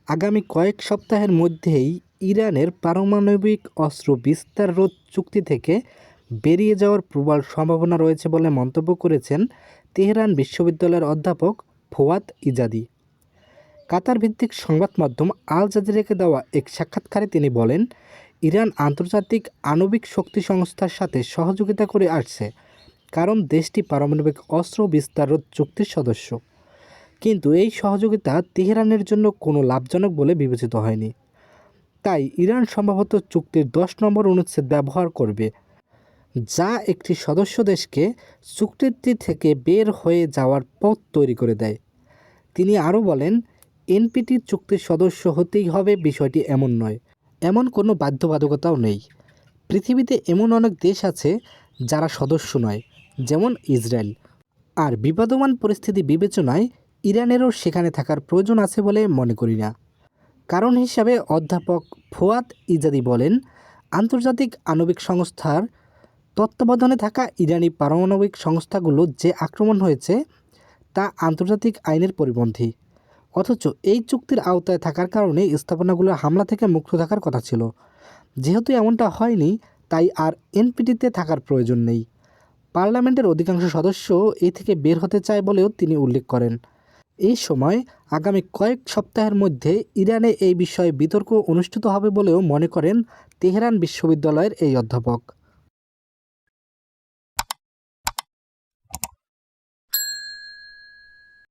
আগামী কয়েক সপ্তাহের মধ্যেই ইরানের পারমাণবিক অস্ত্র বিস্তার রোধ চুক্তি থেকে বেরিয়ে যাওয়ার প্রবল সম্ভাবনা রয়েছে বলে মন্তব্য করেছেন তেহরান বিশ্ববিদ্যালয়ের অধ্যাপক ফুয়াদ ইজাদি। কাতার ভিত্তিক সংবাদ মাধ্যম আল জাজিরাকে দেওয়া এক সাক্ষাৎকারে তিনি বলেন, ইরান আন্তর্জাতিক আণবিক শক্তি সংস্থার সাথে সহযোগিতা করে আসছে, কারণ দেশটি পারমাণবিক অস্ত্র বিস্তার রোধ চুক্তির সদস্য। কিন্তু এই সহযোগিতা তেহরানের জন্য কোনো লাভজনক বলে বিবেচিত হয়নি। তাই ইরান সম্ভবত চুক্তির 10 নম্বর অনুচ্ছেদ ব্যবহার করবে, যা একটি সদস্য দেশকে চুক্তিটি থেকে বের হয়ে যাওয়ার পথ তৈরি করে দেয়। তিনি আরও বলেন, এনপিটি চুক্তির সদস্য হতেই হবে বিষয়টি এমন নয়, এমন কোনো বাধ্যবাধকতাও নেই। পৃথিবীতে এমন অনেক দেশ আছে যারা সদস্য নয়, যেমন ইসরায়েল। আর বিবাদমান পরিস্থিতি বিবেচনায় ইরানেরও সেখানে থাকার প্রয়োজন আছে বলে মনে করি না। কারণ হিসাবে অধ্যাপক ফুয়াদ ইজাদি বলেন, আন্তর্জাতিক আণবিক সংস্থার তত্ত্বাবধানে থাকা ইরানি পারমাণবিক সংস্থাগুলো যে আক্রমণ হয়েছে তা আন্তর্জাতিক আইনের পরিপন্থী। অথচ এই চুক্তির আওতায় থাকার কারণে স্থাপনাগুলো হামলা থেকে মুক্ত থাকার কথা ছিল। যেহেতু এমনটা হয়নি, তাই আর এনপিটিতে থাকার প্রয়োজন নেই। পার্লামেন্টের অধিকাংশ সদস্য এ থেকে বের হতে চায় বলেও তিনি উল্লেখ করেন। এই সময় আগামী কয়েক সপ্তাহের মধ্যে ইরানে এই বিষয়ে বিতর্ক অনুষ্ঠিত হবে বলেও মনে করেন তেহরান বিশ্ববিদ্যালয়ের এই অধ্যাপক।